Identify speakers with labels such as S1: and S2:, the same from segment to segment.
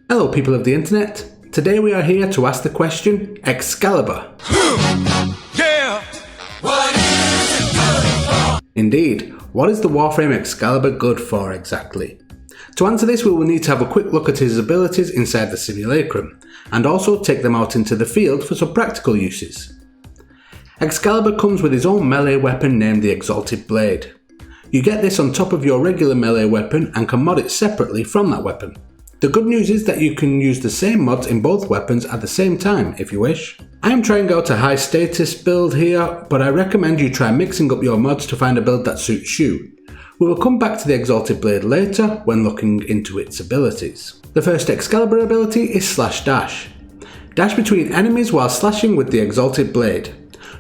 S1: Hello people of the internet, today we are here to ask the question, Excalibur.
S2: Yeah. What is it good for?
S1: Indeed, what is the Warframe Excalibur good for exactly? To answer this we will need to have a quick look at his abilities inside the simulacrum, and also take them out into the field for some practical uses. Excalibur comes with his own melee weapon named the Exalted Blade. You get this on top of your regular melee weapon and can mod it separately from that weapon. The good news is that you can use the same mods in both weapons at the same time if you wish. I am trying out a high status build here, but I recommend you try mixing up your mods to find a build that suits you. We will come back to the Exalted Blade later when looking into its abilities. The first Excalibur ability is Slash Dash. Dash between enemies while slashing with the Exalted Blade.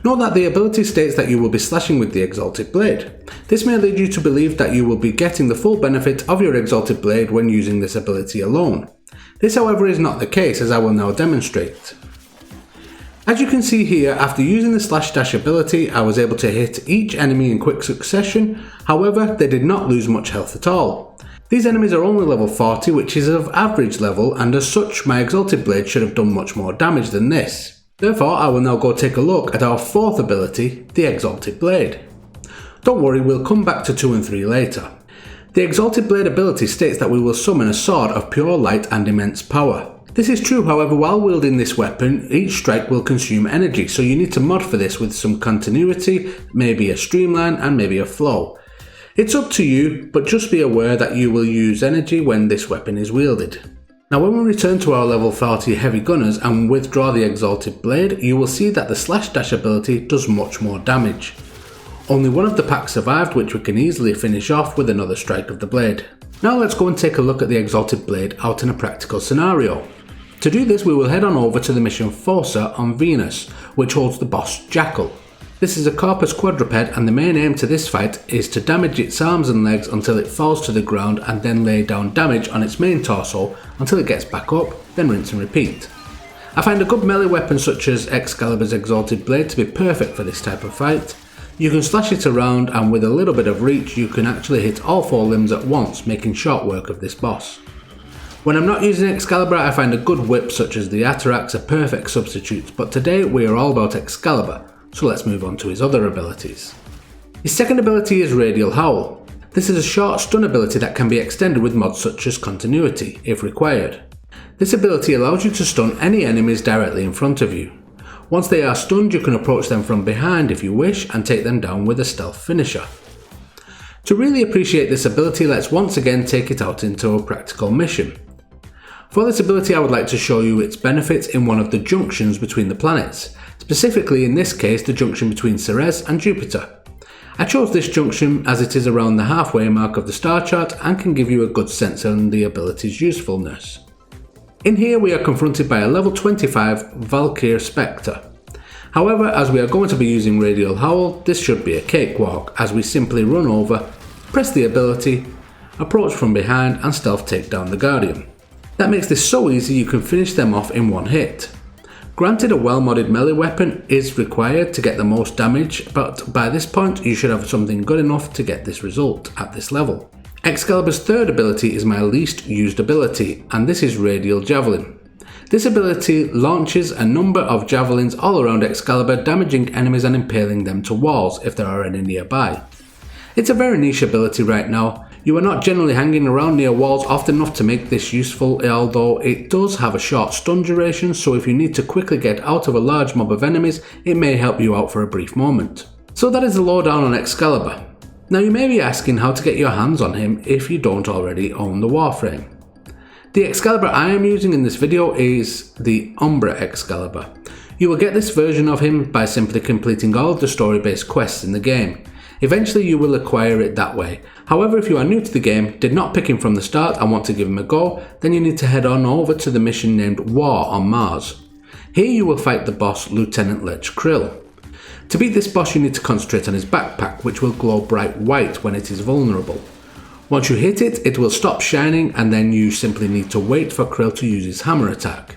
S1: Note that the ability states that you will be slashing with the Exalted Blade. This may lead you to believe that you will be getting the full benefit of your Exalted Blade when using this ability alone. This however is not the case, as I will now demonstrate. As you can see here, after using the Slash Dash ability I was able to hit each enemy in quick succession, however they did not lose much health at all. These enemies are only level 40, which is of average level, and as such my Exalted Blade should have done much more damage than this. Therefore, I will now go take a look at our fourth ability, the Exalted Blade. Don't worry, we'll come back to 2 and 3 later. The Exalted Blade ability states that we will summon a sword of pure light and immense power. This is true, however, while wielding this weapon, each strike will consume energy, so you need to mod for this with some continuity, maybe a streamline and maybe a flow. It's up to you, but just be aware that you will use energy when this weapon is wielded. Now when we return to our level 40 heavy gunners and withdraw the Exalted Blade, you will see that the Slash Dash ability does much more damage. Only one of the packs survived, which we can easily finish off with another strike of the blade. Now let's go and take a look at the Exalted Blade out in a practical scenario. To do this we will head on over to the mission Fossa on Venus, which holds the boss Jackal. This is a corpus quadruped and the main aim to this fight is to damage its arms and legs until it falls to the ground and then lay down damage on its main torso until it gets back up, then rinse and repeat. I find a good melee weapon such as Excalibur's Exalted Blade to be perfect for this type of fight. You can slash it around and with a little bit of reach you can actually hit all 4 limbs at once, making short work of this boss. When I'm not using Excalibur I find a good whip such as the Atarax a perfect substitute, but today we are all about Excalibur. So let's move on to his other abilities. His second ability is Radial Howl. This is a short stun ability that can be extended with mods such as continuity, if required. This ability allows you to stun any enemies directly in front of you. Once they are stunned you can approach them from behind if you wish and take them down with a stealth finisher. To really appreciate this ability, let's once again take it out into a practical mission. For this ability I would like to show you its benefits in one of the junctions between the planets. Specifically in this case the junction between Ceres and Jupiter. I chose this junction as it is around the halfway mark of the star chart and can give you a good sense on the ability's usefulness. In here we are confronted by a level 25 Valkyr Spectre. However, as we are going to be using Radial Howl, this should be a cakewalk as we simply run over, press the ability, approach from behind and stealth take down the Guardian. That makes this so easy you can finish them off in one hit. Granted, a well-modded melee weapon is required to get the most damage, but by this point you should have something good enough to get this result at this level. Excalibur's third ability is my least used ability, and this is Radial Javelin. This ability launches a number of javelins all around Excalibur, damaging enemies and impaling them to walls if there are any nearby. It's a very niche ability right now. You are not generally hanging around near walls often enough to make this useful, although it does have a short stun duration, so if you need to quickly get out of a large mob of enemies, it may help you out for a brief moment. So that is the lowdown on Excalibur. Now you may be asking how to get your hands on him if you don't already own the Warframe. The Excalibur I am using in this video is the Umbra Excalibur. You will get this version of him by simply completing all of the story-based quests in the game. Eventually you will acquire it that way. However, if you are new to the game, did not pick him from the start and want to give him a go, then you need to head on over to the mission named War on Mars. Here you will fight the boss Lieutenant Lech Krill. To beat this boss you need to concentrate on his backpack, which will glow bright white when it is vulnerable. Once you hit it, it will stop shining and then you simply need to wait for Krill to use his hammer attack.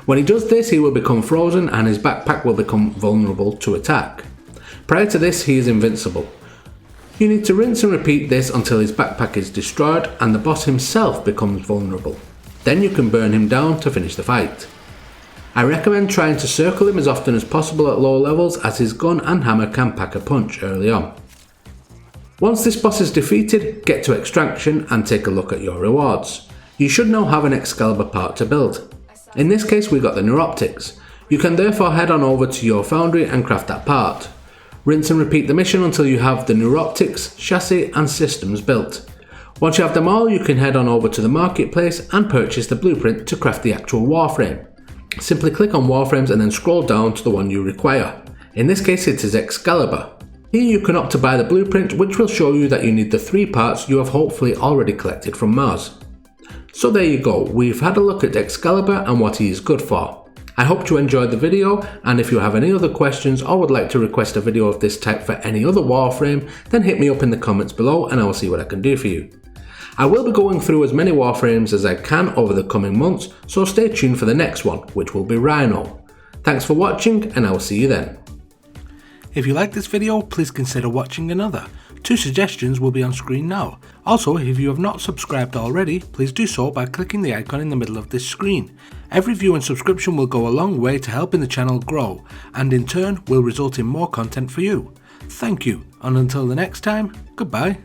S1: When he does this he will become frozen and his backpack will become vulnerable to attack. Prior to this he is invincible. You need to rinse and repeat this until his backpack is destroyed and the boss himself becomes vulnerable. Then you can burn him down to finish the fight. I recommend trying to circle him as often as possible at low levels, as his gun and hammer can pack a punch early on. Once this boss is defeated, get to extraction and take a look at your rewards. You should now have an Excalibur part to build. In this case we got the neuroptics. You can therefore head on over to your foundry and craft that part. Rinse and repeat the mission until you have the neuroptics, chassis and systems built. Once you have them all, you can head on over to the marketplace and purchase the blueprint to craft the actual Warframe. Simply click on Warframes and then scroll down to the one you require. In this case it is Excalibur. Here you can opt to buy the blueprint, which will show you that you need the 3 parts you have hopefully already collected from Mars. So there you go, we've had a look at Excalibur and what he is good for. I hope you enjoyed the video, and if you have any other questions or would like to request a video of this type for any other Warframe, then hit me up in the comments below and I will see what I can do for you. I will be going through as many Warframes as I can over the coming months, so stay tuned for the next one, which will be Rhino. Thanks for watching and I will see you then. If you like this video, please consider watching another. 2 suggestions will be on screen now. Also, if you have not subscribed already, please do so by clicking the icon in the middle of this screen. Every view and subscription will go a long way to helping the channel grow, and in turn will result in more content for you. Thank you, and until the next time, goodbye.